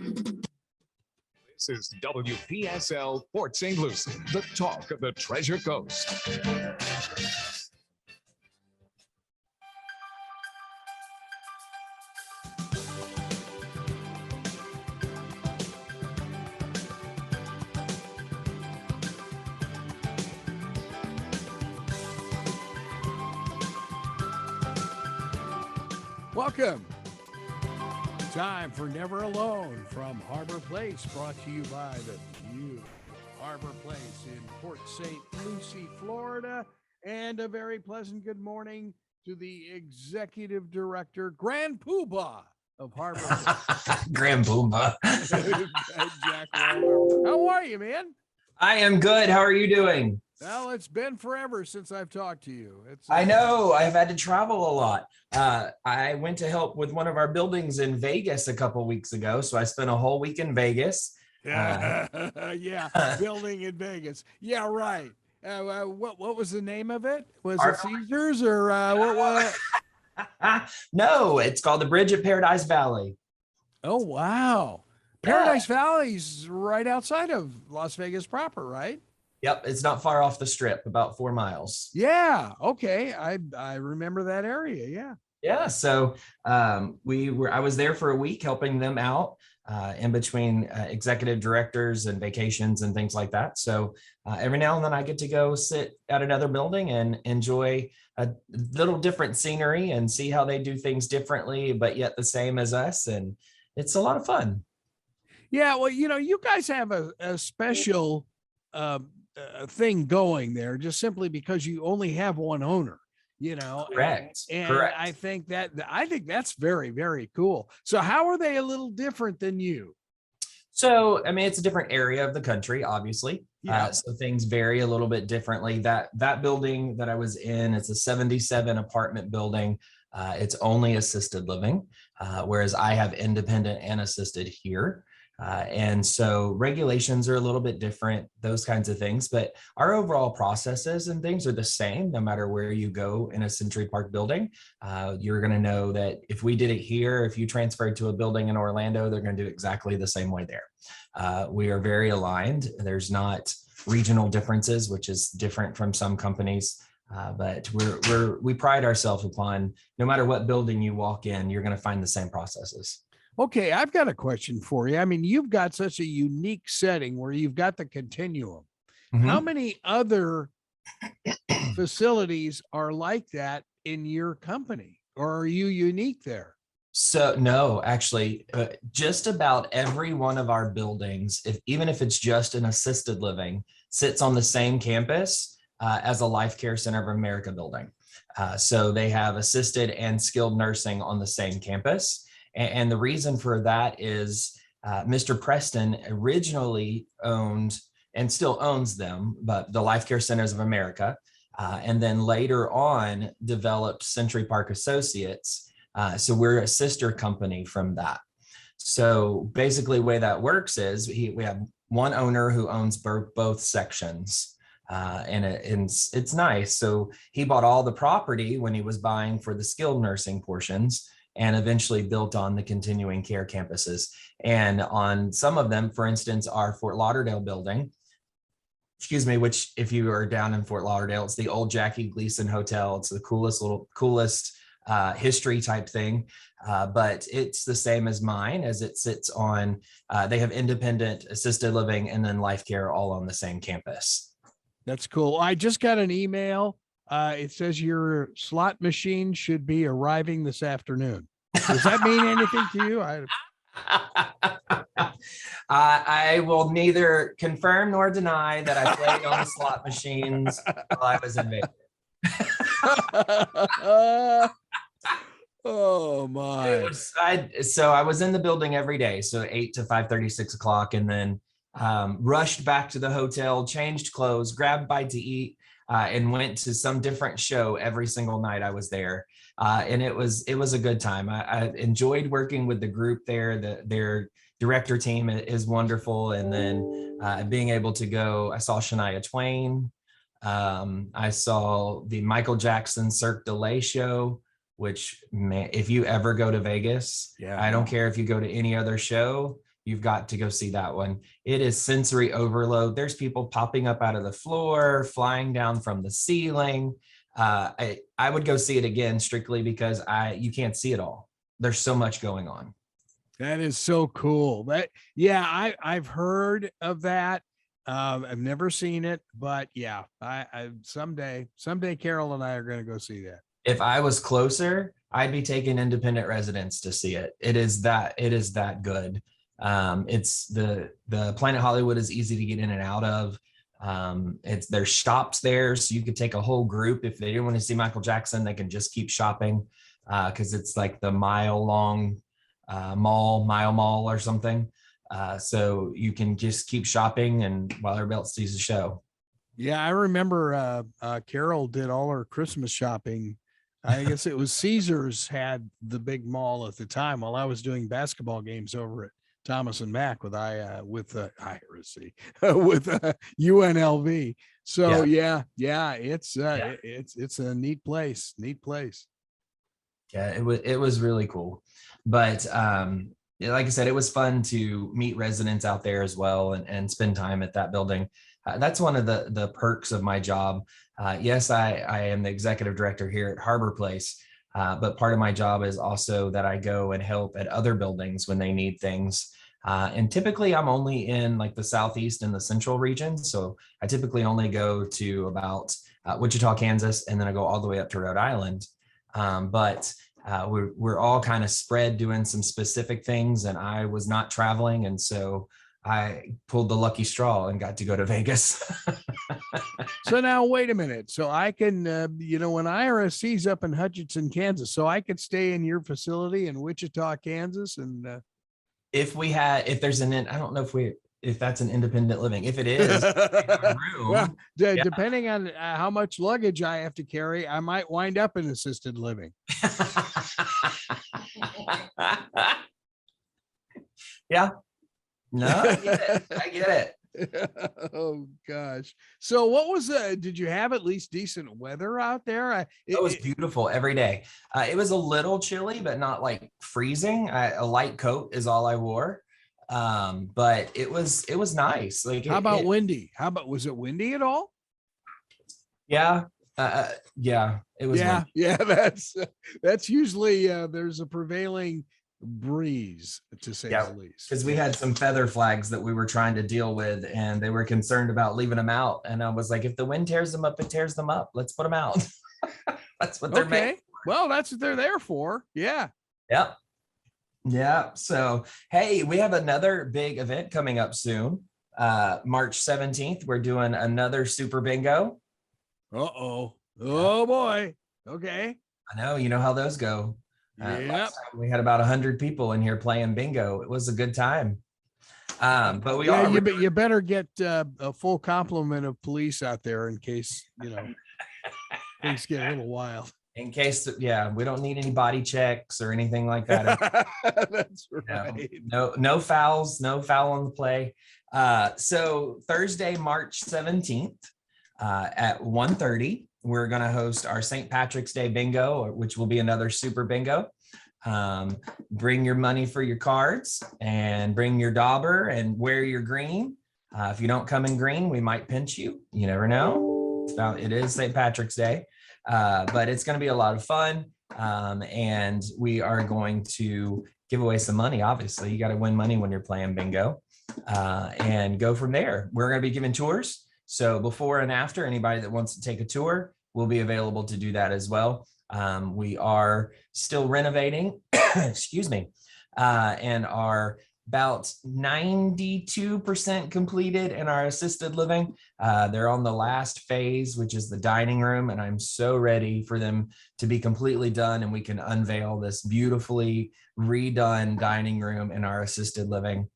This is WPSL Port St. Lucie, the talk of the Treasure Coast. Welcome. Time for Never Alone from Harbor Place, brought to you by the beautiful Harbor Place in Port St. Lucie, Florida. And a very pleasant good morning to the Executive Director, Grand Poobah of Harbor Place. Grand Poobah. Jack Walder. How are you, man? I am good. How are you doing? Well, it's been forever since I've talked to you. I know. I've had to travel a lot. I went to help with one of our buildings in Vegas a couple weeks ago, so I spent a whole week in Vegas. Yeah, building in Vegas. Yeah, right. What was the name of it? Was it Caesars or what? No, it's called the Bridge at Paradise Valley. Oh, wow. Paradise Valley's right outside of Las Vegas proper, right? Yep, it's not far off the strip, about 4 miles. Yeah, okay. I remember that area. Yeah. Yeah, so I was there for a week helping them out in between executive directors and vacations and things like that. So every now and then I get to go sit at another building and enjoy a little different scenery and see how they do things differently, but yet the same as us. And it's a lot of fun. Yeah, well, you guys have a special thing going there just simply because you only have one owner, Correct. And Correct. I think that's very, very cool. So how are they a little different than you? So, I mean, it's a different area of the country, obviously. Yeah. So things vary a little bit differently. That building that I was in, it's a 77 apartment building. It's only assisted living, whereas I have independent and assisted here. And so regulations are a little bit different, those kinds of things, but our overall processes and things are the same no matter where you go in a Century Park building. You're going to know that if we did it here, if you transferred to a building in Orlando, they're going to do exactly the same way there. We are very aligned. There's not regional differences, which is different from some companies. But we pride ourselves upon no matter what building you walk in, you're going to find the same processes. Okay, I've got a question for you. I mean, you've got such a unique setting where you've got the continuum. Mm-hmm. How many other facilities are like that in your company, or are you unique there? So no, actually, just about every one of our buildings, even if it's just an assisted living, sits on the same campus as a Life Care Center of America building. So they have assisted and skilled nursing on the same campus. And the reason for that is Mr. Preston originally owned and still owns them, but the Life Care Centers of America, and then later on developed Century Park Associates. So we're a sister company from that. So basically the way that works is we have one owner who owns both sections. And it's nice. So he bought all the property when he was buying for the skilled nursing portions, and eventually built on the continuing care campuses. And on some of them, for instance, our Fort Lauderdale building, which if you are down in Fort Lauderdale, it's the old Jackie Gleason Hotel. It's the coolest history type thing. But it's the same as mine, as it sits on, they have independent assisted living and then life care all on the same campus. That's cool. I just got an email. It says your slot machine should be arriving this afternoon. Does that mean anything to you? I will neither confirm nor deny that I played on the slot machines while I was in Vegas. Oh my! So I was in the building every day, so 8 to 5:30, 6 o'clock, and then rushed back to the hotel, changed clothes, grabbed a bite to eat, and went to some different show every single night I was there. And it was a good time. I enjoyed working with the group there. Their director team is wonderful. And then being able to go, I saw Shania Twain. I saw the Michael Jackson Cirque du Soleil show, which, man, if you ever go to Vegas, I don't care if you go to any other show, You've got to go see that one. It is sensory overload. There's people popping up out of the floor, flying down from the ceiling. I would go see it again strictly because you can't see it all. There's so much going on. That is so cool. I've heard of that. I've never seen it, but yeah, I someday Carol and I are going to go see that. If I was closer, I'd be taking independent residents to see it. It is that good. It's the Planet Hollywood is easy to get in and out of. There's shops there, so you could take a whole group. If they didn't want to see Michael Jackson, they can just keep shopping, because it's like the mile-long mall or something. So you can just keep shopping and while everybody else sees the show. Yeah, I remember Carol did all her Christmas shopping. I guess it was Caesars had the big mall at the time while I was doing basketball games over at Thomas and Mack with IRC with UNLV. So it's a neat place. Yeah, it was really cool. But like I said, it was fun to meet residents out there as well and spend time at that building. That's one of the perks of my job. Yes, I am the executive director here at Harbor Place, but part of my job is also that I go and help at other buildings when they need things. And typically I'm only in like the Southeast and the Central region. So I typically only go to about Wichita, Kansas, and then I go all the way up to Rhode Island. But we're all kind of spread doing some specific things, and I was not traveling. And so I pulled the lucky straw and got to go to Vegas. So now, wait a minute. So I can, when IRSC's up in Hutchinson, Kansas, so I could stay in your facility in Wichita, Kansas. And I don't know if that's an independent living. If it is, a room, well, depending on how much luggage I have to carry, I might wind up in assisted living. Yeah. No, I get it. Oh gosh. So what was did you have at least decent weather out there? It was beautiful every day. It was a little chilly, but not like freezing. A light coat is all I wore. But it was nice. Like, how about windy? Was it windy at all? Yeah. Yeah, it was. Yeah. Windy. Yeah. That's usually, there's a prevailing breeze, to say the least. Because we had some feather flags that we were trying to deal with, and they were concerned about leaving them out. And I was like, if the wind tears them up, it tears them up. Let's put them out. That's what they're made for. Well, that's what they're there for. Yeah. Yep. Yeah. So, hey, we have another big event coming up soon. March 17th, we're doing another super bingo. Oh boy. Okay. I know, you know how those go. We had about 100 people in here playing bingo. It was a good time. But you better get a full complement of police out there in case, things get a little wild. In case, we don't need any body checks or anything like that. That's right. No fouls, no foul on the play. So Thursday, March 17th at 1:30, we're going to host our St. Patrick's Day bingo, which will be another super bingo. Bring your money for your cards and bring your dauber and wear your green. If you don't come in green, we might pinch you. You never know. It is St. Patrick's Day, but it's going to be a lot of fun. And we are going to give away some money. Obviously, you got to win money when you're playing bingo, and go from there. We're going to be giving tours. So before and after, anybody that wants to take a tour will be available to do that as well. We are still renovating, excuse me, and are about 92% completed in our assisted living. They're on the last phase, which is the dining room, and I'm so ready for them to be completely done, and we can unveil this beautifully redone dining room in our assisted living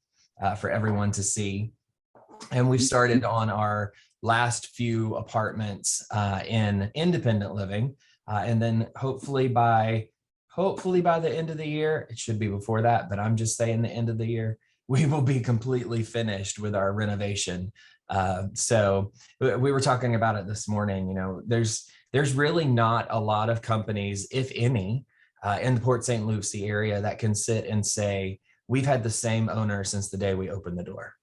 for everyone to see. And we've started on our last few apartments in independent living. And then hopefully by the end of the year, it should be before that, but I'm just saying the end of the year, we will be completely finished with our renovation. So we were talking about it this morning. There's really not a lot of companies, if any, in the Port St. Lucie area that can sit and say, we've had the same owner since the day we opened the door.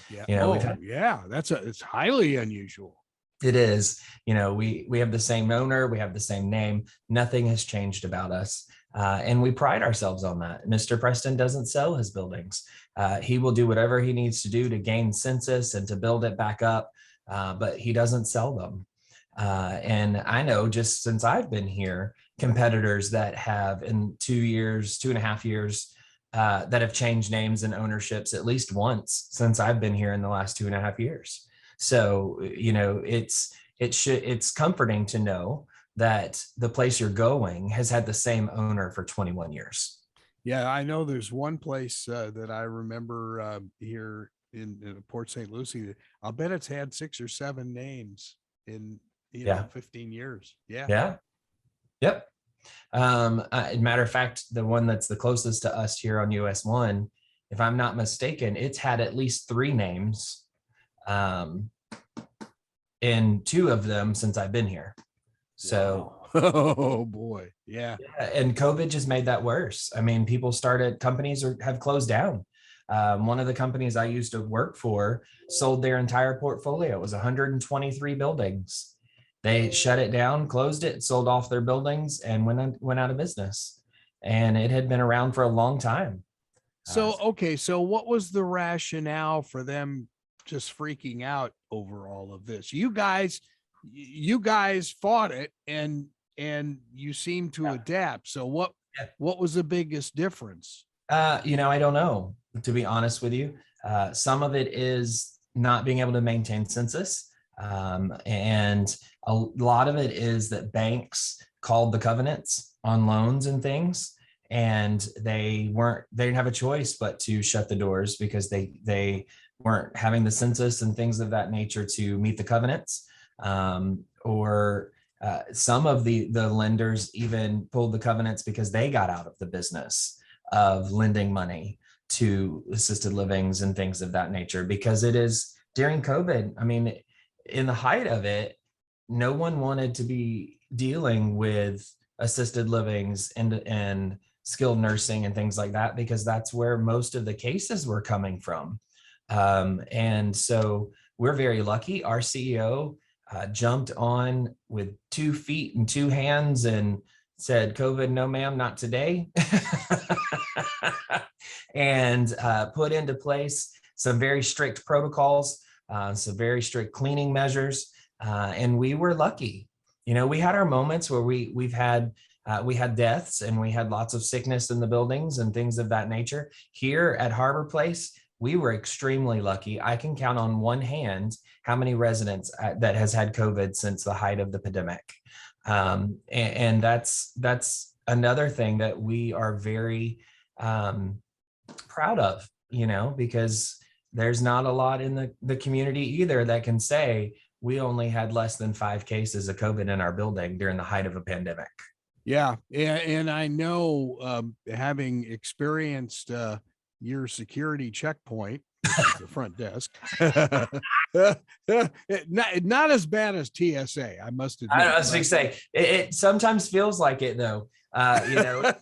Yeah. You know, we've Oh, had, yeah. It's highly unusual. it is, you know, we have the same owner, we have the same name, nothing has changed about us. And we pride ourselves on that. Mr. Preston doesn't sell his buildings. He will do whatever he needs to do to gain census and to build it back up, but he doesn't sell them. And I know just since I've been here, competitors that have in 2.5 years, that have changed names and ownerships at least once since I've been here in the last 2.5 years. So, you know, it's comforting to know that the place you're going has had the same owner for 21 years. Yeah, I know there's one place that I remember here in Port St. Lucie. I'll bet it's had 6 or 7 names in 15 years. Yeah. Yeah. Yep. Matter of fact, the one that's the closest to us here on US 1, if I'm not mistaken, it's had at least 3 names. And 2 of them since I've been here. So, wow. Oh boy. Yeah. And COVID just made that worse. I mean, companies have closed down. One of the companies I used to work for sold their entire portfolio. It was 123 buildings. They shut it down, closed it, sold off their buildings, and went out of business. And it had been around for a long time. So, okay. So what was the rationale for them just freaking out over all of this? You guys fought it and you seem to adapt. So what was the biggest difference? You know, I don't know, to be honest with you. Some of it is not being able to maintain census. And a lot of it is that banks called the covenants on loans and things, and they didn't have a choice but to shut the doors because they weren't having the census and things of that nature to meet the covenants. Or some of the lenders even pulled the covenants because they got out of the business of lending money to assisted livings and things of that nature, because it is during COVID. I mean, in the height of it, no one wanted to be dealing with assisted livings and skilled nursing and things like that, because that's where most of the cases were coming from. And so we're very lucky. Our CEO jumped on with 2 feet and 2 hands and said, COVID, no ma'am, not today. And put into place some very strict protocols, some very strict cleaning measures. And we were lucky. You know, we had our moments where we had deaths and we had lots of sickness in the buildings and things of that nature. Here at Harbor Place, we were extremely lucky. I can count on one hand how many residents that has had COVID since the height of the pandemic. And that's another thing that we are very proud of, you know, because there's not a lot in the community either that can say we only had less than 5 cases of COVID in our building during the height of a pandemic. Yeah. And I know, having experienced your security checkpoint, which is the front desk, not as bad as TSA, I must admit. I was going to say, it sometimes feels like it though. You know,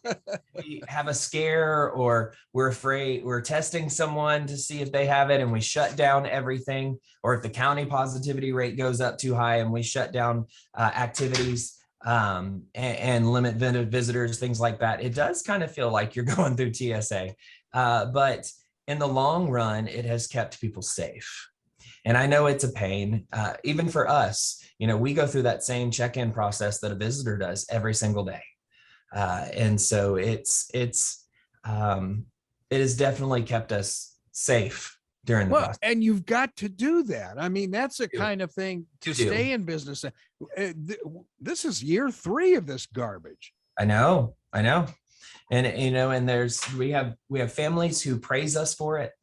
we have a scare or we're afraid, we're testing someone to see if they have it and we shut down everything, or if the county positivity rate goes up too high and we shut down activities and limit visitors, things like that. It does kind of feel like you're going through TSA, but in the long run, it has kept people safe. And I know it's a pain, even for us. You know, we go through that same check-in process that a visitor does every single day. And so it has definitely kept us safe during the process. And you've got to do that. I mean, that's the kind of thing to stay in business. This is year 3 of this garbage. I know. And, you know, and we have families who praise us for it.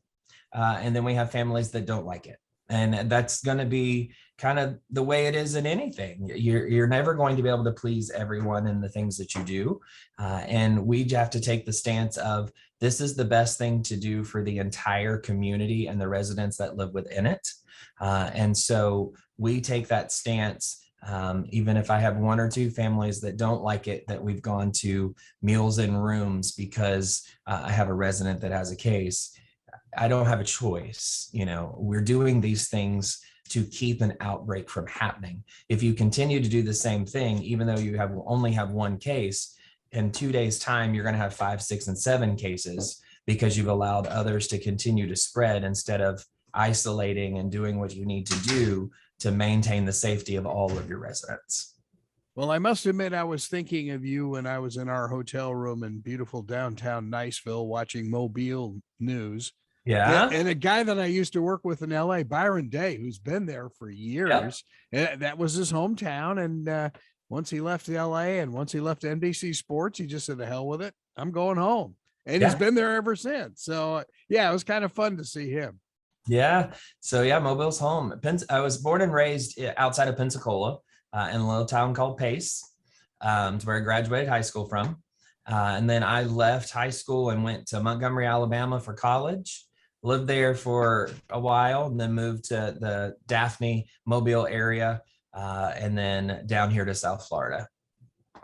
And then we have families that don't like it. And that's going to be kind of the way it is in anything. You're never going to be able to please everyone in the things that you do. And we have to take the stance of this is the best thing to do for the entire community and the residents that live within it. And so we take that stance Even if I have one or two families that don't like it, that we've gone to meals in rooms because I have a resident that has a case, I don't have a choice. We're doing these things to keep an outbreak from happening. If you continue to do the same thing, even though you only have one case, in 2 days' time, you're going to have 5, 6, and 7 cases because you've allowed others to continue to spread instead of isolating and doing what you need to do to maintain the safety of all of your residents. Well, I must admit, I was thinking of you when I was in our hotel room in beautiful downtown Niceville watching Mobile news. Yeah. And a guy that I used to work with in LA, Byron Day, who's been there for years. Yep. That was his hometown. And once he left LA and once he left NBC Sports, he just said, the hell with it. I'm going home. And he's been there ever since. So, yeah, it was kind of fun to see him. Yeah. So, yeah, Mobile's home. I was born and raised outside of Pensacola in a little town called Pace. It's where I graduated high school from. And then I left high school and went to Montgomery, Alabama for college. Lived there for a while and then moved to the Daphne, Mobile area, and then down here to South Florida.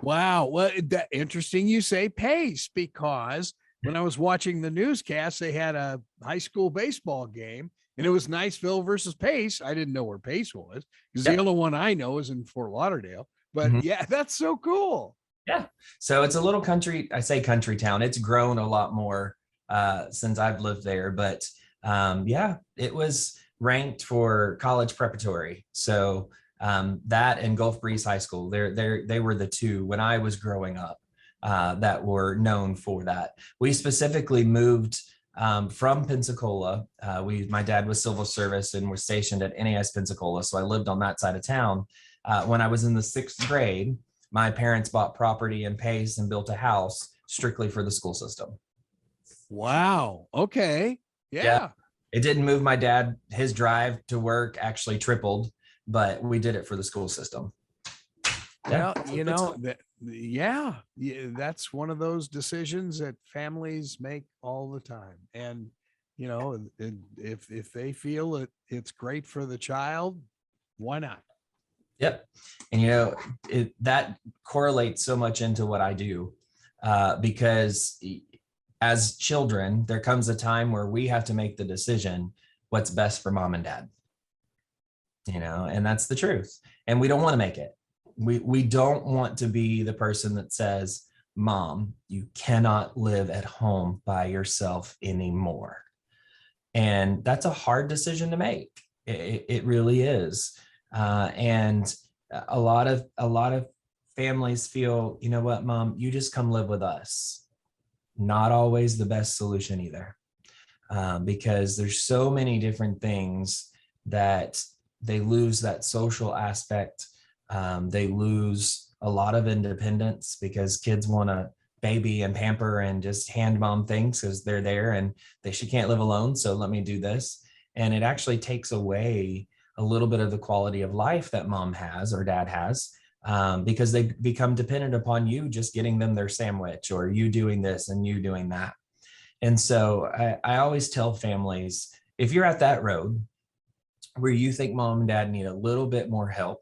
Wow. Well, interesting you say Pace, because when I was watching the newscast, they had a high school baseball game and it was Niceville versus Pace. I didn't know where Pace was because the other one I know is in Fort Lauderdale. But yeah, that's so cool. Yeah. So it's a little country, I say country town. It's grown a lot more since I've lived there. But yeah, it was ranked for college preparatory. So that and Gulf Breeze High School, they were the two when I was growing up that were known for that. We specifically moved from Pensacola. My dad was civil service and was stationed at NAS Pensacola. So I lived on that side of town. When I was in the 6th grade, my parents bought property in Pace and built a house strictly for the school system. Wow. Okay. Yeah. It didn't move my dad. His drive to work actually tripled, but we did it for the school system. Well, that's one of those decisions that families make all the time. And, if they feel that it's great for the child, why not? Yep. And, that correlates so much into what I do because as children, there comes a time where we have to make the decision what's best for mom and dad, and that's the truth. And we don't want to make it. We don't want to be the person that says, Mom, you cannot live at home by yourself anymore. And that's a hard decision to make. It really is. And a lot of families feel, you know what, Mom, you just come live with us. Not always the best solution either, because there's so many different things that they lose that social aspect. They lose a lot of independence because kids want to baby and pamper and just hand mom things because they're there and she can't live alone. So let me do this. And it actually takes away a little bit of the quality of life that mom has or dad has, because they become dependent upon you just getting them their sandwich or you doing this and you doing that. And so I always tell families, if you're at that road where you think mom and dad need a little bit more help,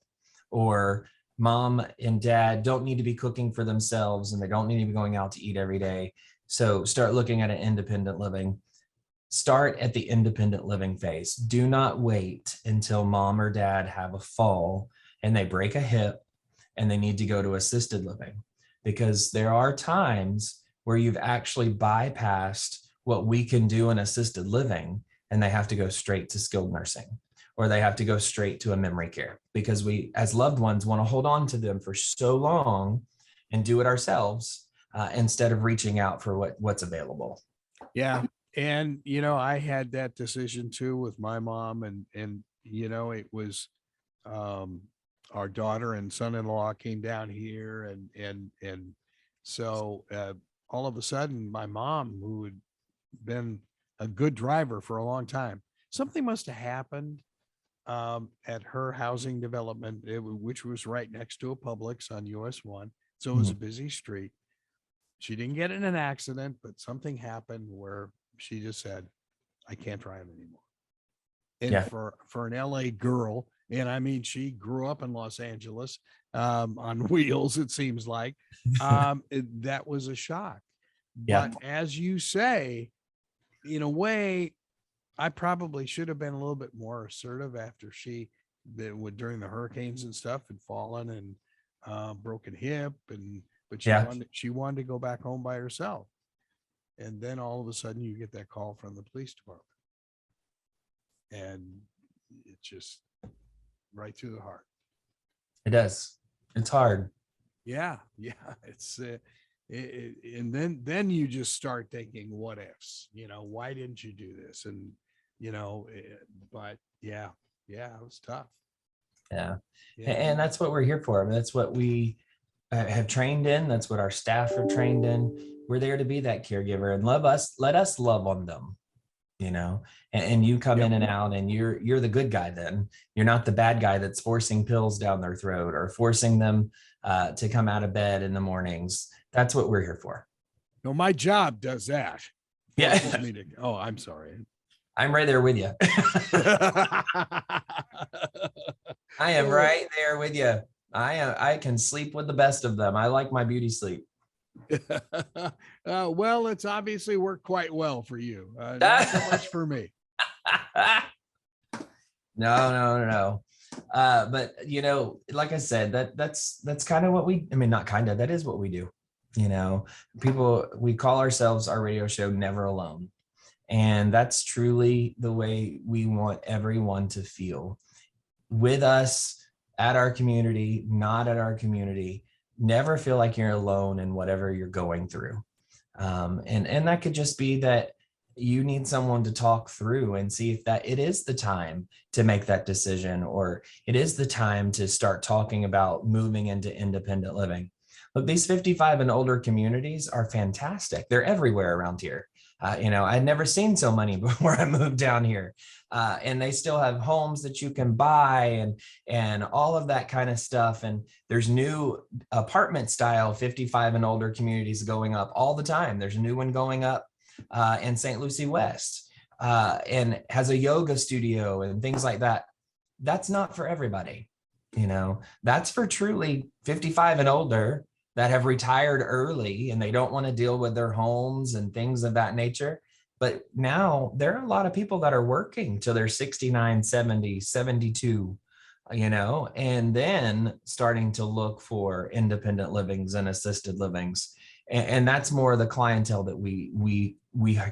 or mom and dad don't need to be cooking for themselves and they don't need to be going out to eat every day, so start looking at an independent living. Start at the independent living phase. Do not wait until mom or dad have a fall and they break a hip and they need to go to assisted living, because there are times where you've actually bypassed what we can do in assisted living and they have to go straight to skilled nursing, or they have to go straight to a memory care, because we as loved ones want to hold on to them for so long and do it ourselves instead of reaching out for what's available. Yeah. And, I had that decision too with my mom and it was, our daughter and son-in-law came down here and so, all of a sudden my mom, who had been a good driver for a long time, something must've happened, at her housing development, which was right next to a Publix on US 1. So it was a busy street. She didn't get in an accident, but something happened where she just said, I can't drive anymore. And Yeah. for an LA girl, and I mean, she grew up in Los Angeles, on wheels, it seems like, that was a shock. Yeah. But as you say, in a way, I probably should have been a little bit more assertive after she that would during the hurricanes and stuff had fallen and broken hip, and but Yeah. she wanted to go back home by herself. And then all of a sudden you get that call from the police department. And it just right through the heart. It does. It's hard. Yeah, yeah. It's and then you just start thinking, what ifs? Why didn't you do this? And but yeah, it was tough. Yeah. Yeah. And that's what we're here for. I mean, that's what we have trained in. That's what our staff are trained in. We're there to be that caregiver and let us love on them, and you come in and out and you're the good guy. Then you're not the bad guy that's forcing pills down their throat or forcing them to come out of bed in the mornings. That's what we're here for. No, my job does that. Yeah. Oh, I'm sorry. I'm right there with you. I am right there with you. I can sleep with the best of them. I like my beauty sleep. Well, it's obviously worked quite well for you. Not so much for me. No. But like I said, that's kind of what that is what we do. We call ourselves our radio show Never Alone. And that's truly the way we want everyone to feel with us at our community, not at our community. Never feel like you're alone in whatever you're going through. And that could just be that you need someone to talk through and see if that it is the time to make that decision, or it is the time to start talking about moving into independent living. Look, these 55 and older communities are fantastic. They're everywhere around here. I'd never seen so many before I moved down here. And they still have homes that you can buy and all of that kind of stuff. And there's new apartment style 55 and older communities going up all the time. There's a new one going up in St. Lucie West and has a yoga studio and things like that. That's not for everybody. That's for truly 55 and older that have retired early and they don't want to deal with their homes and things of that nature. But now there are a lot of people that are working till they're 69, 70, 72, and then starting to look for independent livings and assisted livings. And that's more of the clientele that we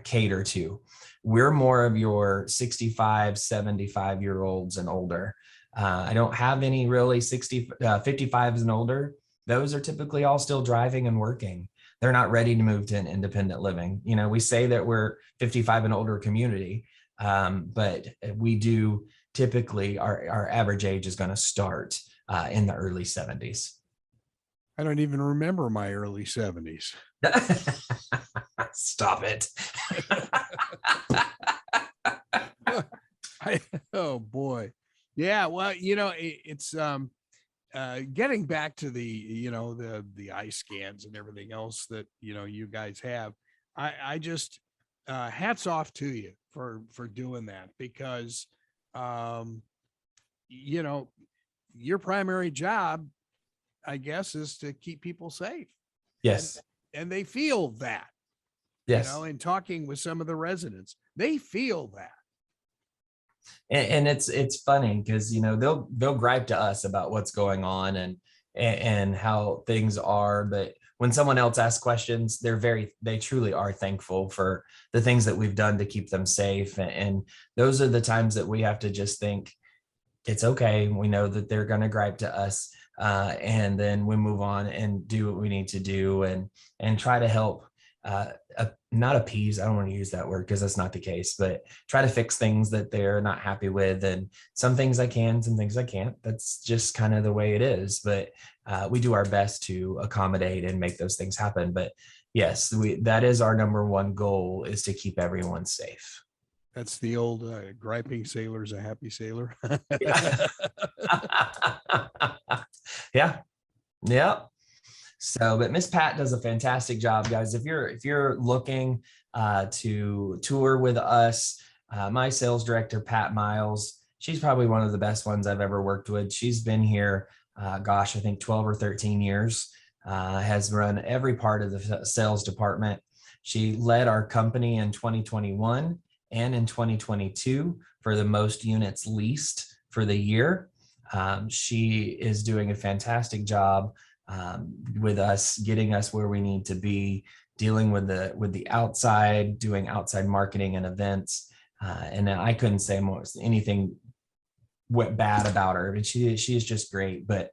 cater to. We're more of your 65, 75-year-olds and older. I don't have any really 55s and older. Those are typically all still driving and working. They're not ready to move to an independent living. We say that we're 55 and older community, but we do typically, our average age is going to start in the early 70s. I don't even remember my early 70s. Stop it. Oh boy. Yeah. Well, it's getting back to the eye scans and everything else that you guys have. I just hats off to you for doing that, because your primary job, I guess, is to keep people safe. Yes. And they feel that. Yes. In talking with some of the residents, they feel that. And it's funny because they'll gripe to us about what's going on and how things are, but when someone else asks questions, they truly are thankful for the things that we've done to keep them safe. And those are the times that we have to just think it's okay. We know that they're going to gripe to us, and then we move on and do what we need to do and try to help. Not appease, I don't want to use that word because that's not the case, but try to fix things that they're not happy with. And some things I can, some things I can't. That's just kind of the way it is. But we do our best to accommodate and make those things happen. But yes, that is our number one goal, is to keep everyone safe. That's the old griping sailor's a happy sailor. Yeah. So, but Miss Pat does a fantastic job, guys. If you're looking to tour with us, My sales director, Pat Miles, she's probably one of the best ones I've ever worked with. She's been here, I think 12 or 13 years, has run every part of the sales department. She led our company in 2021 and in 2022 for the most units leased for the year. She is doing a fantastic job with us, getting us where we need to be, dealing with the outside, doing outside marketing and events. And I couldn't say anything bad about her, but she is just great. But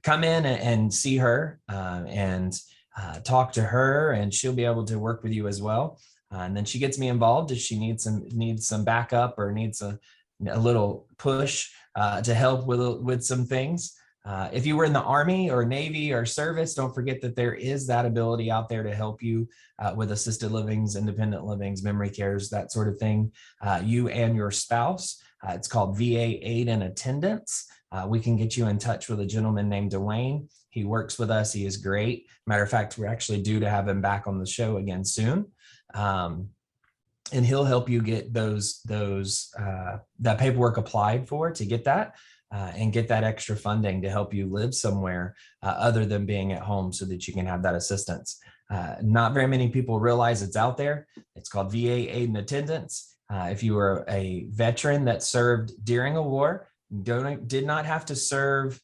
come in and see her and talk to her, and she'll be able to work with you as well. And then she gets me involved if she needs some backup or needs a little push to help with some things. If you were in the Army or Navy or service, don't forget that there is that ability out there to help you with assisted livings, independent livings, memory cares, that sort of thing. You and your spouse. It's called VA Aid and Attendance. We can get you in touch with a gentleman named Dwayne. He works with us. He is great. Matter of fact, we're actually due to have him back on the show again soon. And he'll help you get that paperwork applied for to get that and get that extra funding to help you live somewhere other than being at home so that you can have that assistance. Not very many people realize it's out there. It's called VA Aid and Attendance. If you were a veteran that served during a war, did not have to serve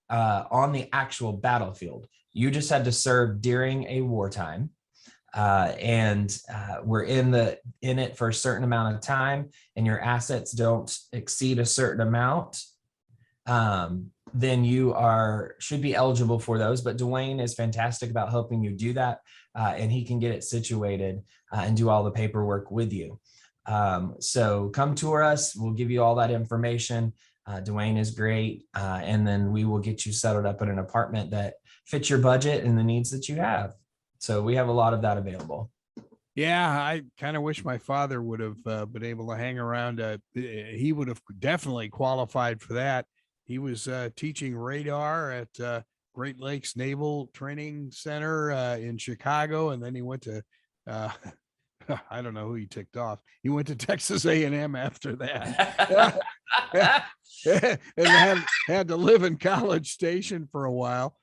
on the actual battlefield. You just had to serve during a wartime. And we're in it for a certain amount of time, and your assets don't exceed a certain amount, then you should be eligible for those. But Dwayne is fantastic about helping you do that, and he can get it situated and do all the paperwork with you. So come tour us. We'll give you all that information. Dwayne is great, and then we will get you settled up in an apartment that fits your budget and the needs that you have. So we have a lot of that available. Yeah, I kind of wish my father would have been able to hang around. He would have definitely qualified for that. He was teaching radar at Great Lakes Naval Training Center in Chicago, and then he went to I don't know who he ticked off. He went to Texas A&M after that, and had to live in College Station for a while.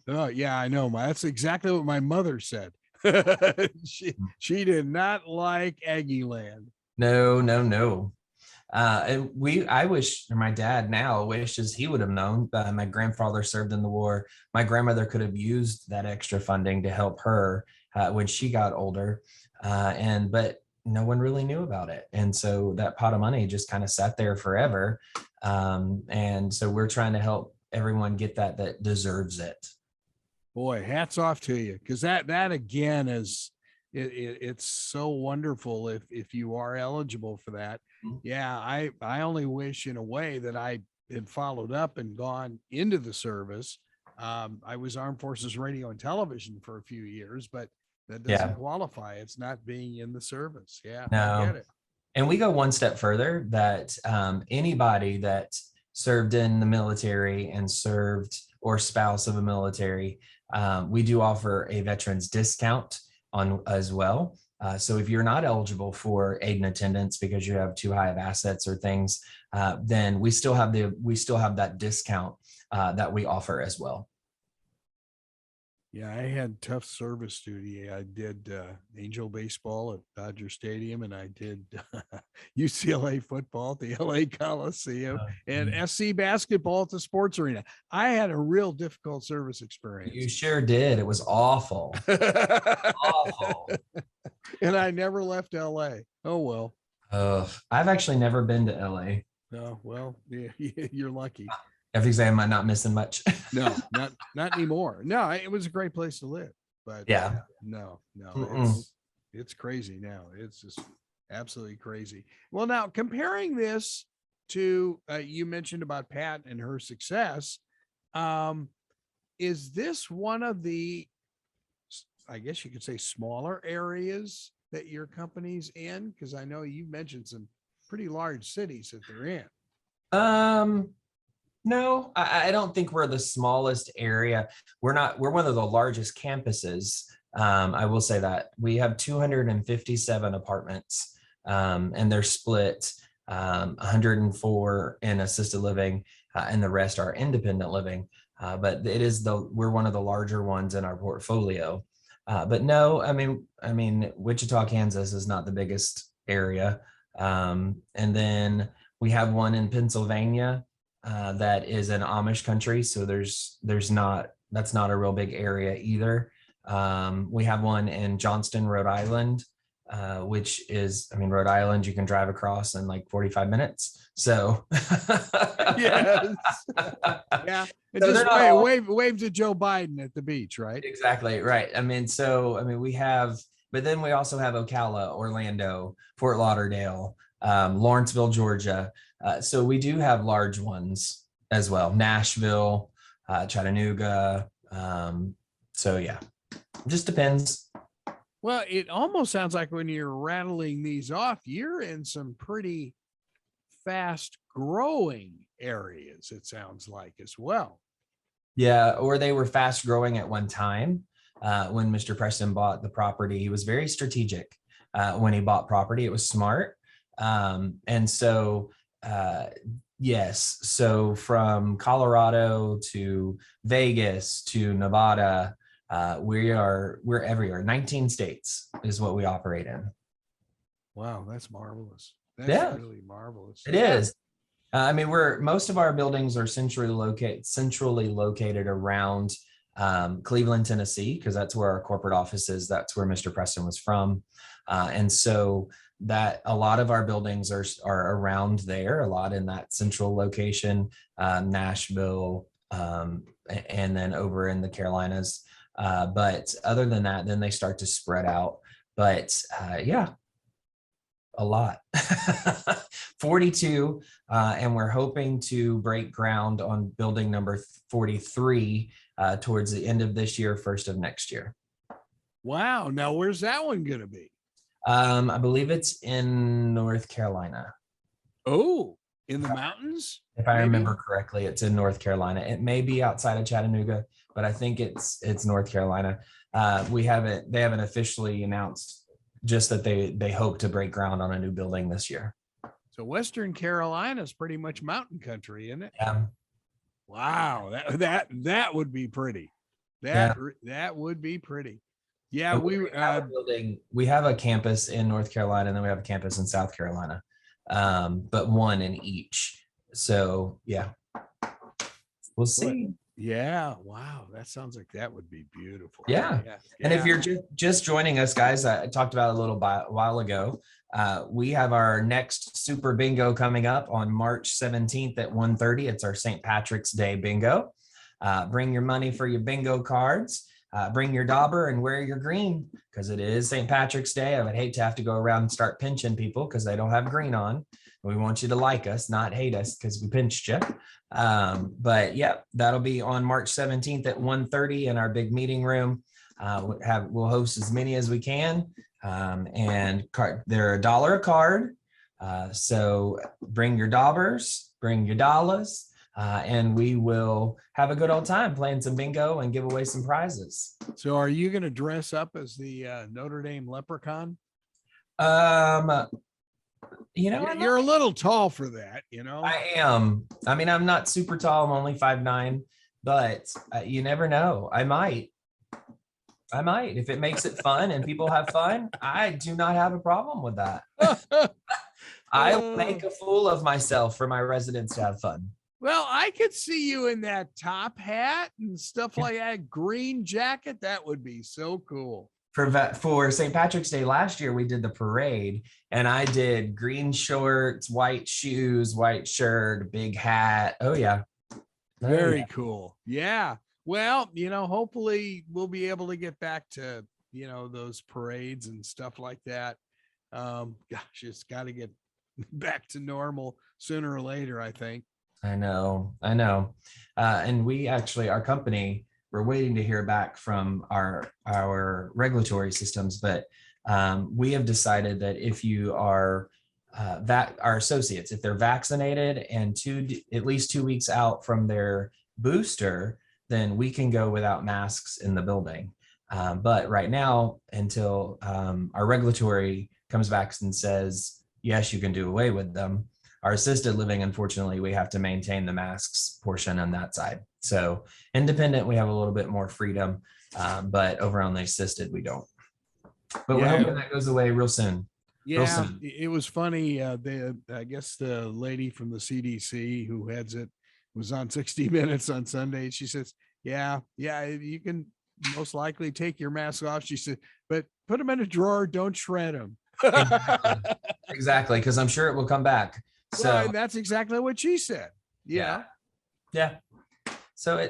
Oh, yeah, I know. That's exactly what my mother said. She did not like Aggie Land. No. And I wish, or my dad now wishes he would have known. My grandfather served in the war. My grandmother could have used that extra funding to help her when she got older. But no one really knew about it. And so that pot of money just kind of sat there forever. And so we're trying to help everyone get that deserves it. Boy, hats off to you. Cause that again is, it's so wonderful if you are eligible for that. Yeah. I only wish in a way that I had followed up and gone into the service. I was Armed Forces Radio and Television for a few years, but that doesn't qualify. It's not being in the service. Yeah, no. I get it. And we go one step further that anybody that served in the military and served or spouse of a military, we do offer a veterans discount on as well. So if you're not eligible for aid and attendance because you have too high of assets or things, then we still have that discount that we offer as well. Yeah, I had tough service duty. I did Angel baseball at Dodger Stadium, and I did UCLA football at the LA Coliseum, and SC basketball at the sports arena. I had a real difficult service experience. You sure did. It was awful. Awful. And I never left LA. Oh, well. I've actually never been to LA. Oh, well, yeah, you're lucky. I think I'm not missing much. No, not anymore. No, it was a great place to live, but yeah, no, it's crazy now. It's just absolutely crazy. Well, now comparing this to you mentioned about Pat and her success, is this one of the, I guess you could say, smaller areas that your company's in? Because I know you mentioned some pretty large cities that they're in. No, I don't think we're the smallest area. We're one of the largest campuses. I will say that we have 257 apartments and they're split 104 in assisted living, and the rest are independent living. But we're one of the larger ones in our portfolio. But no, I mean, Wichita, Kansas is not the biggest area. And then we have one in Pennsylvania that is an Amish country. So that's not a real big area either. We have one in Johnston, Rhode Island, which is, Rhode Island, you can drive across in like 45 minutes. So yes. Yeah. And So just wave to Joe Biden at the beach, right? Exactly. Right. We have, but then we also have Ocala, Orlando, Fort Lauderdale, Lawrenceville, Georgia. So we do have large ones as well. Nashville, Chattanooga. So yeah, just depends. Well, it almost sounds like when you're rattling these off, you're in some pretty fast growing areas, it sounds like, as well. Yeah, or they were fast growing at one time. When Mr. Preston bought the property, he was very strategic when he bought property. It was smart. And so, yes, so from Colorado to Vegas to Nevada, we're everywhere. 19 states is what we operate in. Wow, that's marvelous. That's really marvelous. It is. Most of our buildings are centrally located around Cleveland, Tennessee, because that's where our corporate office is. That's where Mr. Preston was from. And so that a lot of our buildings are around there, a lot in that central location, Nashville, and then over in the Carolinas. But other than that, then they start to spread out. But yeah, a lot. 42, and we're hoping to break ground on building number 43 towards the end of this year, first of next year. Wow. Now, where's that one going to be? I believe it's in North Carolina. Oh, in the mountains? If I remember correctly, it's in North Carolina. It may be outside of Chattanooga, but I think it's North Carolina. They haven't officially announced, just that they hope to break ground on a new building this year. So Western Carolina is pretty much mountain country, isn't it? Yeah. Wow, that would be pretty. That would be pretty. Yeah, we have a campus in North Carolina, and then we have a campus in South Carolina, but one in each. So yeah, we'll see. Yeah, wow, that sounds like that would be beautiful. Yeah. And if you're just joining us, guys, I talked about it a little while ago. We have our next Super Bingo coming up on March 17th at 1:30. It's our St. Patrick's Day Bingo. Bring your money for your bingo cards. Bring your dauber and wear your green, because it is St. Patrick's Day. I would hate to have to go around and start pinching people because they don't have green on. We want you to like us, not hate us, because we pinched you. But yeah, that'll be on March 17th at 1:30 in our big meeting room. We'll host as many as we can. And they're $1 a card. So bring your daubers, bring your dollars, and we will have a good old time playing some bingo and give away some prizes. So are you going to dress up as the Notre Dame leprechaun? You're a little tall for that, I am. I'm not super tall. I'm only 5'9", but you never know. I might. If it makes it fun and people have fun, I do not have a problem with that. I will make a fool of myself for my residents to have fun. Well, I could see you in that top hat and stuff like that, green jacket. That would be so cool. For St. Patrick's Day last year, we did the parade, and I did green shorts, white shoes, white shirt, big hat. Oh yeah. Very cool. Yeah. Well, hopefully we'll be able to get back to, those parades and stuff like that. Gosh, it's got to get back to normal sooner or later, I think. I know. And we actually, our company, we're waiting to hear back from our regulatory systems, but we have decided that if you are our associates, if they're vaccinated and at least 2 weeks out from their booster, then we can go without masks in the building. But right now, until our regulatory comes back and says, yes, you can do away with them. Our assisted living, unfortunately, we have to maintain the masks portion on that side. So independent, we have a little bit more freedom, but over on the assisted, we don't. But we're hoping that goes away real soon. Yeah, it was funny. I guess the lady from the CDC who heads it was on 60 Minutes on Sunday. She says, yeah, you can most likely take your mask off. She said, but put them in a drawer, don't shred them. Exactly, because I'm sure it will come back. So well, that's exactly what she said. Yeah. So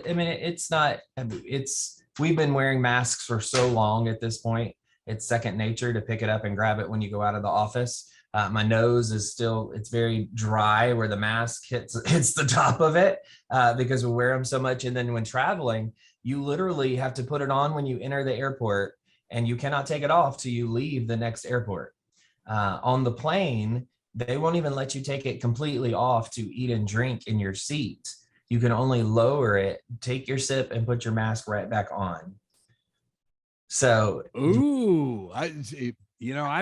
we've been wearing masks for so long at this point. It's second nature to pick it up and grab it when you go out of the office. My nose is it's very dry where the mask hits the top of it because we wear them so much. And then when traveling, you literally have to put it on when you enter the airport, and you cannot take it off till you leave the next airport. On the plane, they won't even let you take it completely off to eat and drink in your seat. You can only lower it, take your sip, and put your mask right back on. So, I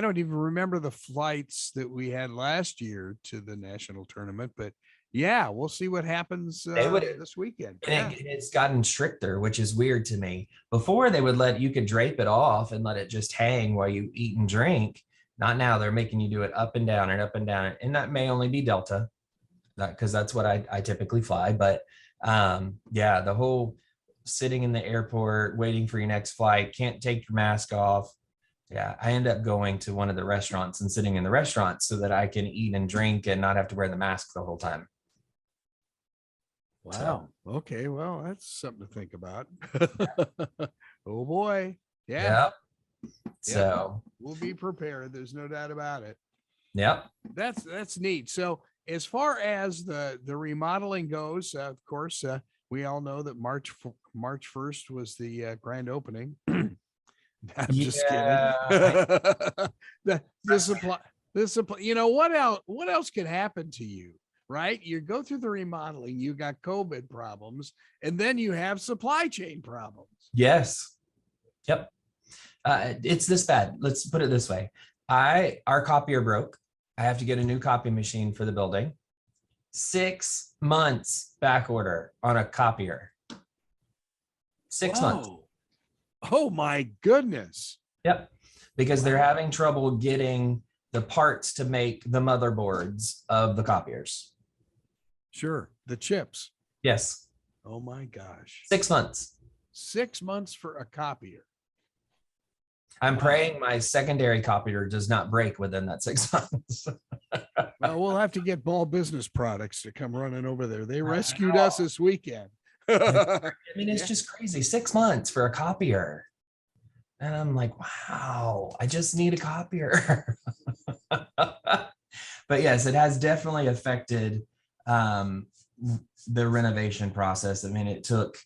don't even remember the flights that we had last year to the national tournament, but yeah, we'll see what happens this weekend. It's gotten stricter, which is weird to me. Before, they would you could drape it off and let it just hang while you eat and drink. Not now. They're making you do it up and down and up and down. And that may only be Delta, because that's what I typically fly. But the whole sitting in the airport, waiting for your next flight, can't take your mask off. Yeah, I end up going to one of the restaurants and sitting in the restaurant so that I can eat and drink and not have to wear the mask the whole time. Wow. Okay. Well, that's something to think about. Oh boy. Yeah. So we'll be prepared. There's no doubt about it. Yep. That's neat. So as far as the remodeling goes, of course, we all know that March 1st was the grand opening. I'm just kidding. This supply, what else could happen to you, right? You go through the remodeling, you got COVID problems, and then you have supply chain problems. Yes. Yep. It's this bad. Let's put it this way. Our copier broke. I have to get a new copy machine for the building. 6 months back order on a copier. 6 months. Oh my goodness. Yep. Because they're having trouble getting the parts to make the motherboards of the copiers. Sure. The chips. Yes. Oh my gosh. 6 months. 6 months for a copier. I'm praying my secondary copier does not break within that 6 months. Well, we'll have to get Ball Business Products to come running over there. They rescued us this weekend. I mean, it's just crazy. 6 months for a copier. And I'm like, wow, I just need a copier. But yes, it has definitely affected the renovation process. I mean, it took,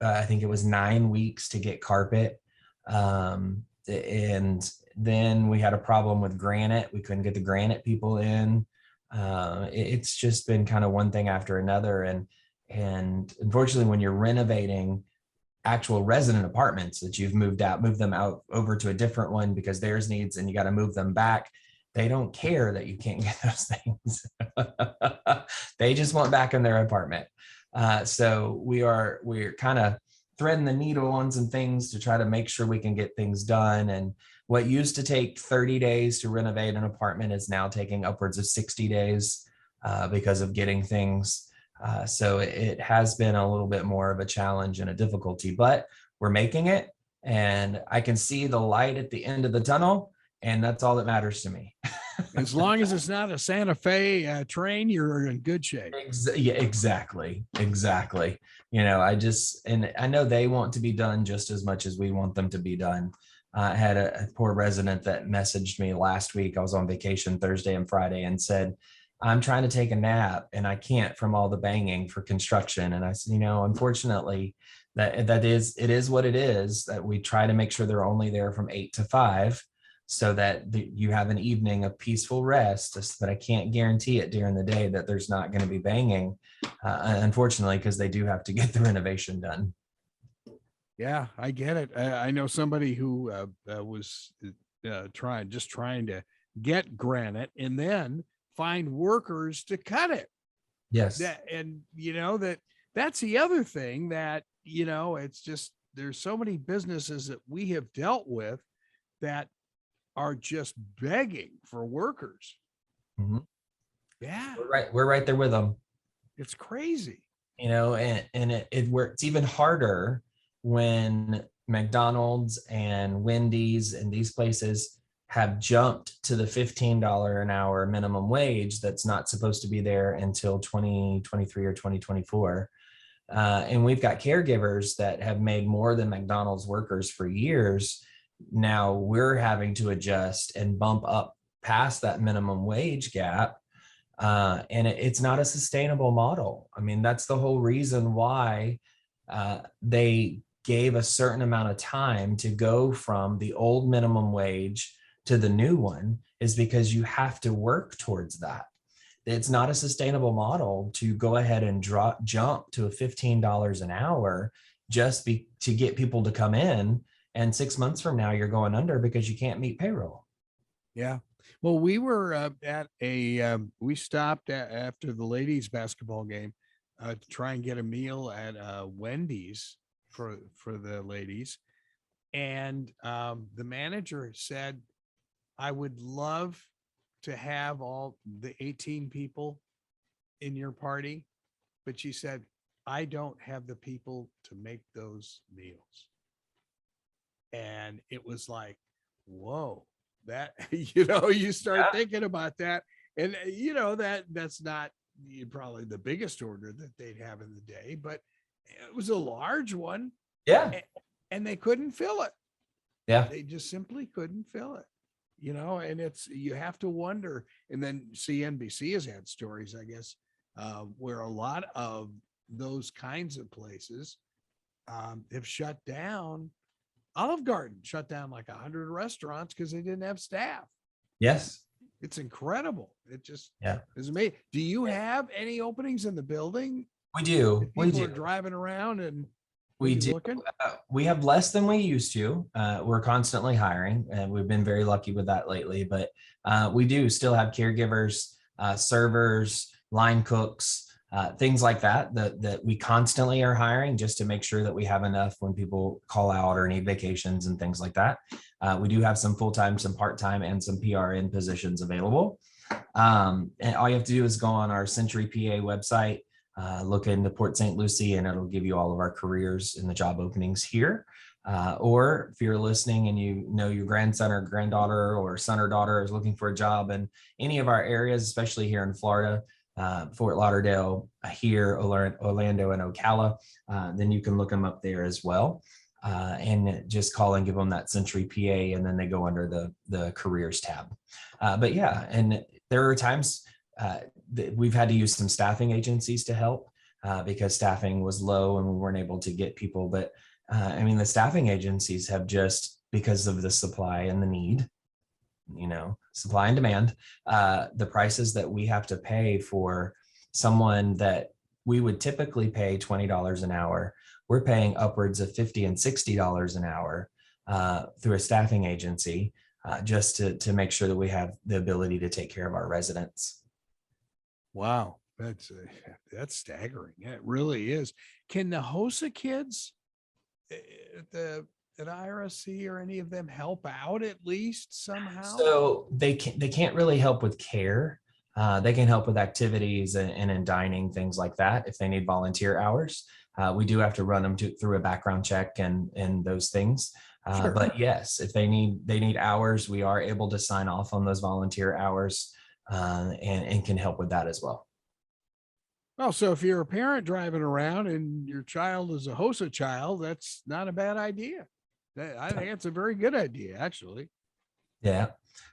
I think it was 9 weeks to get carpet. And then we had a problem with granite. We couldn't get the granite people in. It's just been kind of one thing after another. And unfortunately, when you're renovating actual resident apartments that you've moved them out over to a different one because theirs needs, and you got to move them back, they don't care that you can't get those things. They just want back in their apartment. So we're kind of threading the needle on some things to try to make sure we can get things done. And what used to take 30 days to renovate an apartment is now taking upwards of 60 days because of getting things. So it has been a little bit more of a challenge and a difficulty, but we're making it, and I can see the light at the end of the tunnel, and that's all that matters to me. As long as it's not a Santa Fe train, you're in good shape. Yeah, exactly. And I know they want to be done just as much as we want them to be done. I had a poor resident that messaged me last week. I was on vacation Thursday and Friday and said, I'm trying to take a nap and I can't from all the banging for construction. And I said, unfortunately, it is what it is, that we try to make sure they're only there from 8 to 5 so that you have an evening of peaceful rest. But I can't guarantee it during the day that there's not going to be banging, unfortunately, because they do have to get the renovation done. Yeah, I get it. I know somebody who was trying to get granite and then find workers to cut it. Yes. And that's the other thing that, it's just, there's so many businesses that we have dealt with that are just begging for workers. Mhm. Yeah. We're right there with them. It's crazy. And it works even harder when McDonald's and Wendy's and these places have jumped to the $15 an hour minimum wage that's not supposed to be there until 2023 or 2024. And we've got caregivers that have made more than McDonald's workers for years. Now we're having to adjust and bump up past that minimum wage gap. And it's not a sustainable model. I mean, that's the whole reason why they gave a certain amount of time to go from the old minimum wage to the new one, is because you have to work towards that. It's not a sustainable model to go ahead and jump to a $15 an hour to get people to come in. And 6 months from now, you're going under because you can't meet payroll. Yeah. Well, we were we stopped after the ladies basketball game to try and get a meal at Wendy's for the ladies. And the manager said, I would love to have all the 18 people in your party. But she said, I don't have the people to make those meals. And it was like, whoa, that, you start thinking about that. And, that's not probably the biggest order that they'd have in the day, but it was a large one. Yeah. And they couldn't fill it. Yeah. They just simply couldn't fill it. And you have to wonder. And then CNBC has had stories, I guess, where a lot of those kinds of places have shut down. Olive Garden shut down like 100 restaurants because they didn't have staff. Yes. It's incredible. It just is amazing. Do you have any openings in the building? We do. People are driving around and we do. Looking? We have less than we used to. We're constantly hiring, and we've been very lucky with that lately. But we do still have caregivers, servers, line cooks, things like that we constantly are hiring just to make sure that we have enough when people call out or need vacations and things like that. We do have some full-time, some part-time, and some PRN positions available. And all you have to do is go on our Century PA website, look into Port St. Lucie, and it'll give you all of our careers and the job openings here. Or if you're listening and your grandson or granddaughter or son or daughter is looking for a job in any of our areas, especially here in Florida, Fort Lauderdale, here, Orlando, and Ocala, then you can look them up there as well. And just call and give them that Century PA, and then they go under the careers tab. But yeah, and there are times we've had to use some staffing agencies to help because staffing was low and we weren't able to get people. But the staffing agencies have, just because of the supply and the need, supply and demand, the prices that we have to pay for someone that we would typically pay $20 an hour, we're paying upwards of $50 and $60 an hour through a staffing agency just to make sure that we have the ability to take care of our residents. Wow, that's staggering. It really is. Can the HOSA kids at IRSC or any of them help out at least somehow? So they can't really help with care. They can help with activities and in dining, things like that. If they need volunteer hours, we do have to run them through a background check and those things. Sure. But yes, if they need hours, we are able to sign off on those volunteer hours and can help with that as well. Well, so if you're a parent driving around and your child is a HOSA child, that's not a bad idea. I think it's a very good idea, actually. Yeah,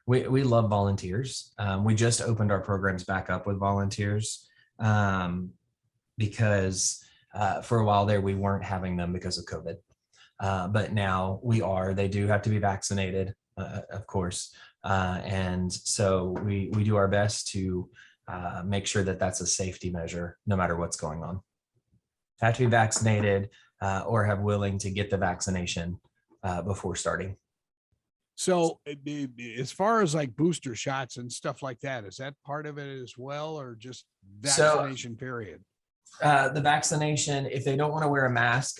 we love volunteers. We just opened our programs back up with volunteers because for a while there we weren't having them because of COVID. But now we are. They do have to be vaccinated, of course. And so we do our best to make sure that that's a safety measure, no matter what's going on. Have to be vaccinated or have willing to get the vaccination before starting. So as far as like booster shots and stuff like that, is that part of it as well, or just So vaccination period? the vaccination, if they don't want to wear a mask,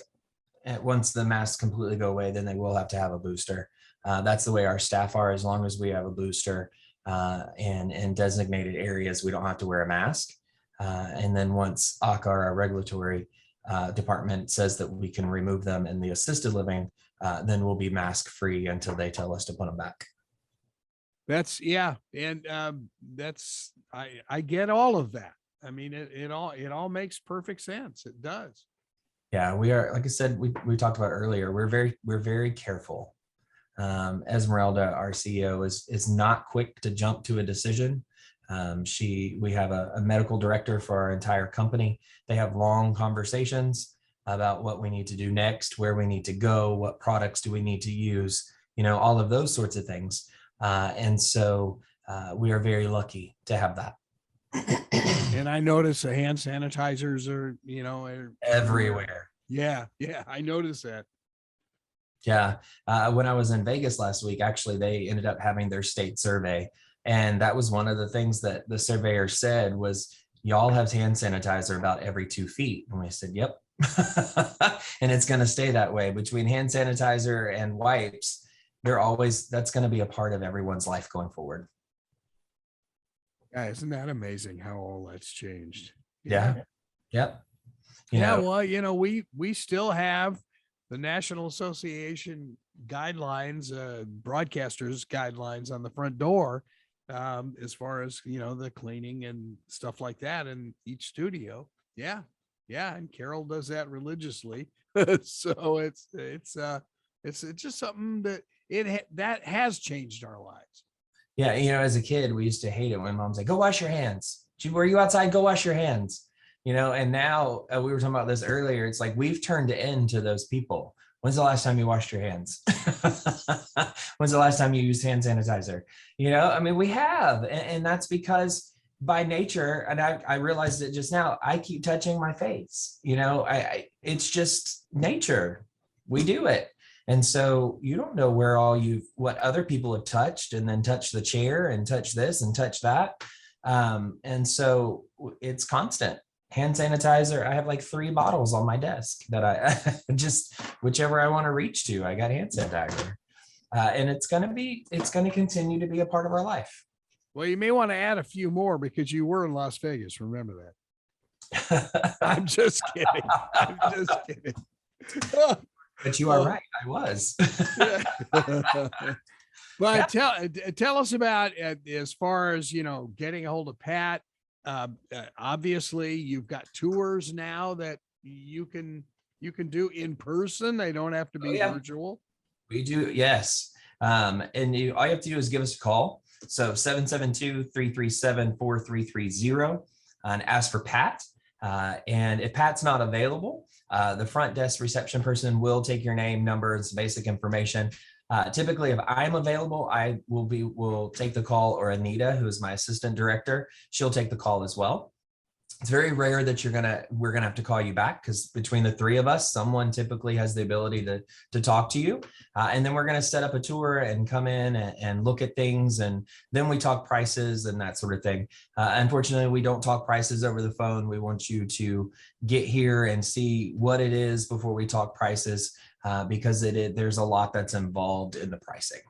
once the masks completely go away, then they will have to have a booster. That's the way our staff are. As long as we have a booster and in designated areas, we don't have to wear a mask. And then once ACA, our regulatory department, says that we can remove them in the assisted living, then we'll be mask free until they tell us to put them back. That's yeah, and that's I get all of that. I mean, it all makes perfect sense. It does. Yeah, we are, like I said, we talked about earlier, we're very careful. Esmeralda, our CEO, is not quick to jump to a decision. We have a medical director for our entire company. They have long conversations about what we need to do next, where we need to go, what products do we need to use, all of those sorts of things. And so we are very lucky to have that. And I notice the hand sanitizers are, Everywhere. Yeah, I noticed that. Yeah. When I was in Vegas last week, actually, they ended up having their state survey. And that was one of the things that the surveyor said was, y'all have hand sanitizer about every 2 feet. And we said, yep. And it's going to stay that way. Between hand sanitizer and wipes, that's going to be a part of everyone's life going forward. Yeah, isn't that amazing how all that's changed? Yeah. Yep. Well, we still have the National Association guidelines, broadcasters guidelines on the front door, as far as, the cleaning and stuff like that in each studio. Yeah. And Carol does that religiously. So it's just something that has changed our lives. Yeah. As a kid, we used to hate it when mom said, go wash your hands. Were you outside? Go wash your hands. And now we were talking about this earlier. It's like we've turned into those people. When's the last time you washed your hands? When's the last time you used hand sanitizer? We have. And that's because by nature, and I realized it just now, I keep touching my face. It's just nature. We do it. And so you don't know what other people have touched, and then touch the chair and touch this and touch that. And so it's constant. Hand sanitizer. I have like 3 bottles on my desk that I just, whichever I want to reach to, I got hand sanitizer. And it's going to continue to be a part of our life. Well, you may want to add a few more because you were in Las Vegas. Remember that. I'm just kidding. But you are right. I was. But tell us about, as far as, getting a hold of Pat. Obviously you've got tours now that you can do in person. They don't have to be virtual. We do. Yes. And all you have to do is give us a call. So 772-337-4330 and ask for Pat. And if Pat's not available, the front desk reception person will take your name, number, and some basic information. Typically, if I'm available, will take the call, or Anita, who is my assistant director, she'll take the call as well. It's very rare that we're gonna have to call you back, because between the 3 of us, someone typically has the ability to talk to you. And then we're gonna set up a tour and come in and look at things, and then we talk prices and that sort of thing. Unfortunately, we don't talk prices over the phone. We want you to get here and see what it is before we talk prices. Because there's a lot that's involved in the pricing.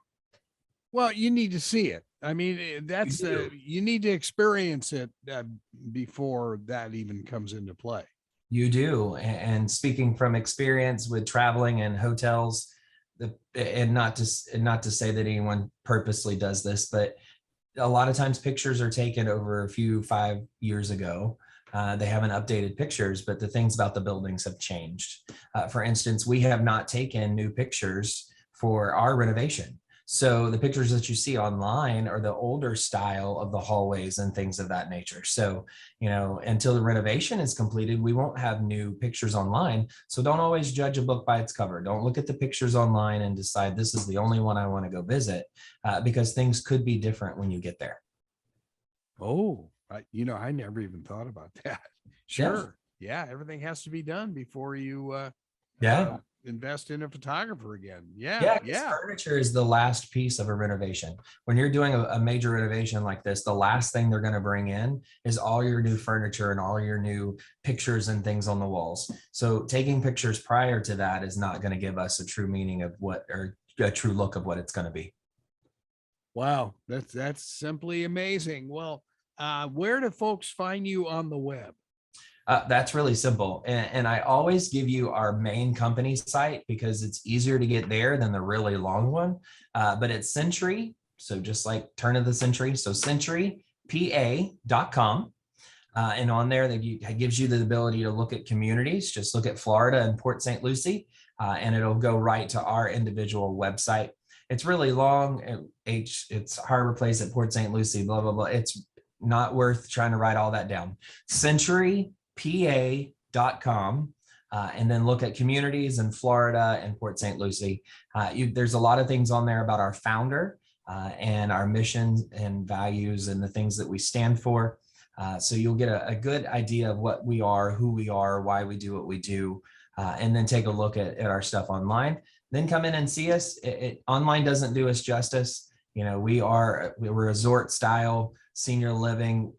Well, you need to see it. I mean, you need to experience it before that even comes into play. You do. And speaking from experience with traveling and hotels, and not to say that anyone purposely does this, but a lot of times pictures are taken over 5 years ago. They haven't updated pictures, but the things about the buildings have changed. For instance, we have not taken new pictures for our renovation. So the pictures that you see online are the older style of the hallways and things of that nature. So, until the renovation is completed, we won't have new pictures online. So don't always judge a book by its cover. Don't look at the pictures online and decide this is the only one I want to go visit, because things could be different when you get there. Oh, I never even thought about that. Sure. Yeah. Everything has to be done before you, invest in a photographer again. Yeah. Yeah, 'cause furniture is the last piece of a renovation. When you're doing a major renovation like this, the last thing they're going to bring in is all your new furniture and all your new pictures and things on the walls. So taking pictures prior to that is not going to give us a true meaning of what, or a true look of what it's going to be. Wow, that's simply amazing. Well, where do folks find you on the web? That's really simple. And I always give you our main company site because it's easier to get there than the really long one. But it's Century. So just like turn of the century. So centurypa.com. And on there, that gives you the ability to look at communities. Just look at Florida and Port St. Lucie, and it'll go right to our individual website. It's really long. It's Harbor Place at Port St. Lucie, blah, blah, blah. It's not worth trying to write all that down. Centurypa.com, and then look at communities in Florida and Port St. Lucie. There's a lot of things on there about our founder and our mission and values and the things that we stand for. So you'll get a good idea of what we are, who we are, why we do what we do, and then take a look at our stuff online. Then come in and see us. Online doesn't do us justice. You know, we're resort style senior living.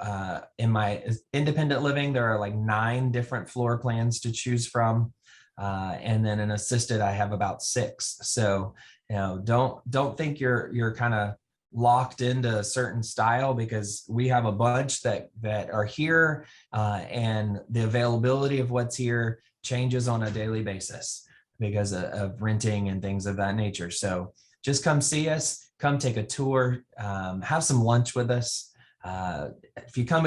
In my independent living, there are like 9 different floor plans to choose from. And then in assisted, I have about 6. So, you know, don't think you're kind of locked into a certain style, because we have a bunch that are here, and the availability of what's here changes on a daily basis because of renting and things of that nature. So just come see us, come take a tour, have some lunch with us. If you come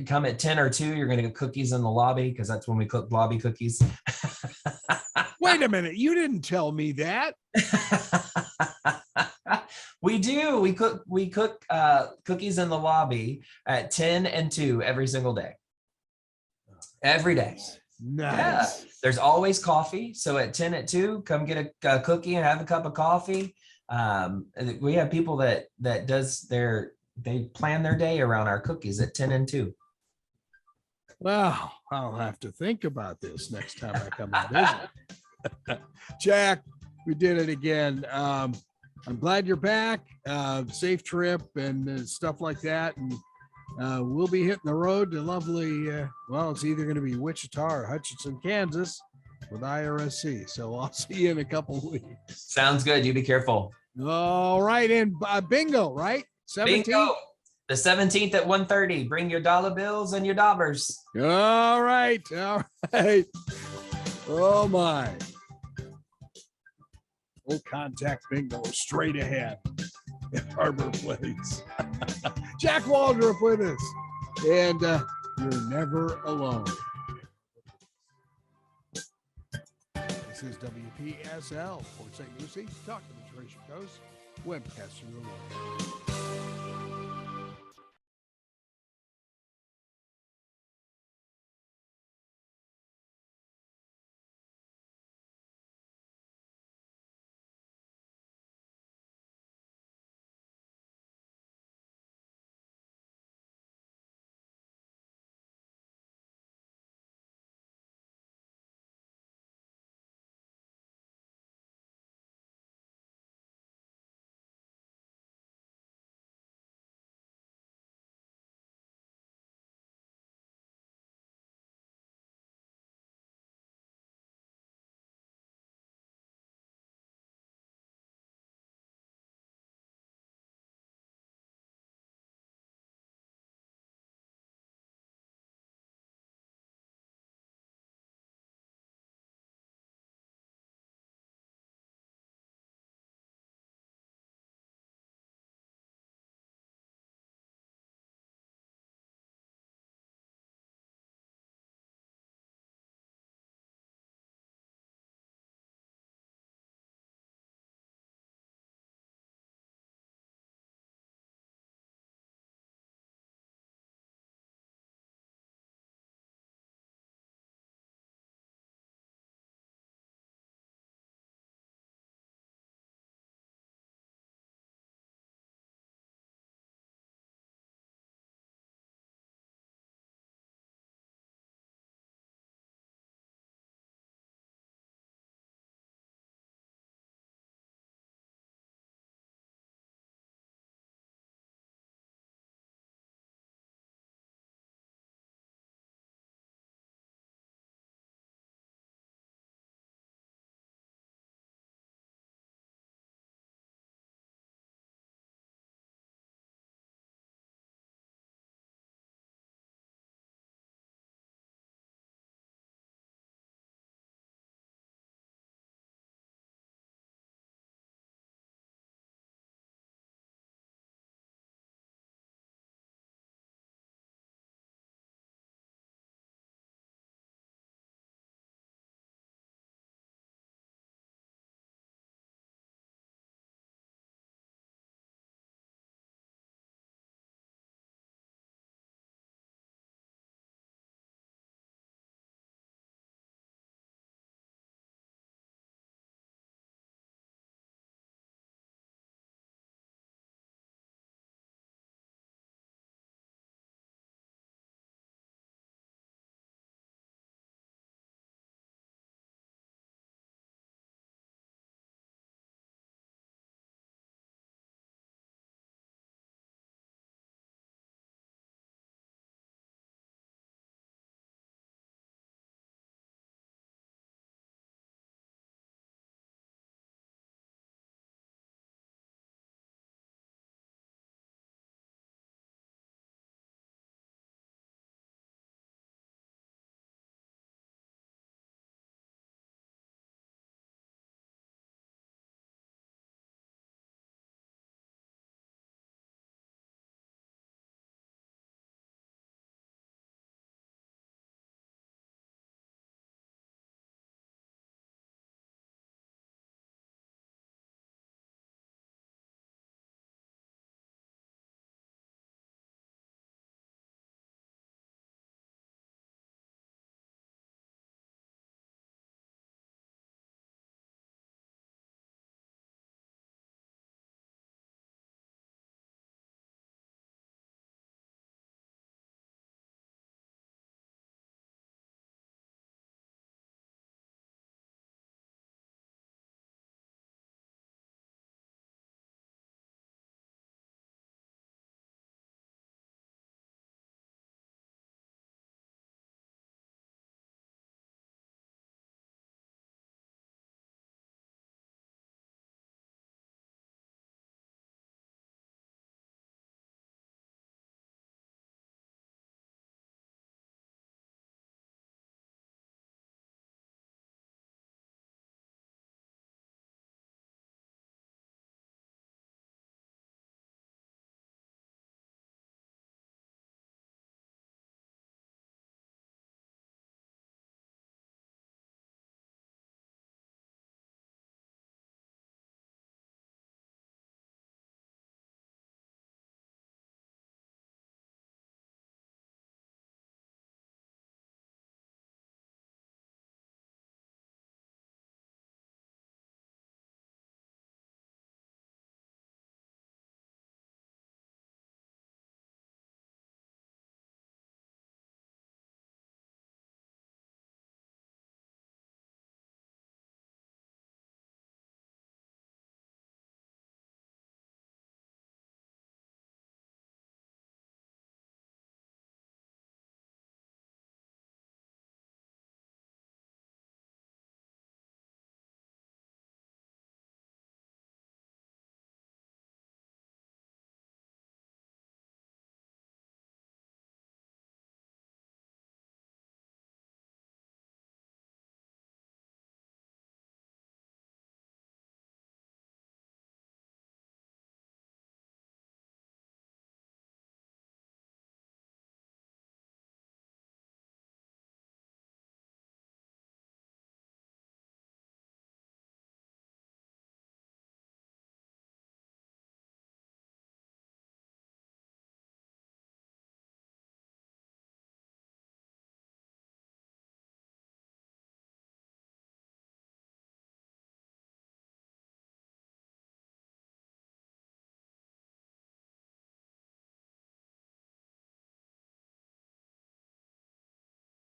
come at 10 or 2, you're going to get cookies in the lobby, because that's when we cook lobby cookies. Wait a minute. You didn't tell me that. We do. We cook cookies in the lobby at 10 and 2 every single day. Every day. Nice. Yeah. There's always coffee. So at 10 at 2, come get a cookie and have a cup of coffee. We have people that they plan their day around our cookies at 10 and 2. Well, I'll have to think about this next time I come and visit. Jack, we did it again. I'm glad you're back. Safe trip and stuff like that. And we'll be hitting the road to lovely, it's either going to be Wichita or Hutchinson, Kansas with IRSC. So I'll see you in a couple of weeks. Sounds good. You be careful. All right. And bingo, right? 17th? Bingo. The 17th at 1:30. Bring your dollar bills and your dollars. All right. All right. Oh, my. Full contact bingo straight ahead at Harbor Place. Jack Waldrop with us. And you're never alone. This is WPSL, Port St. Lucie, Talk to the Treasure Coast, webcast from the world.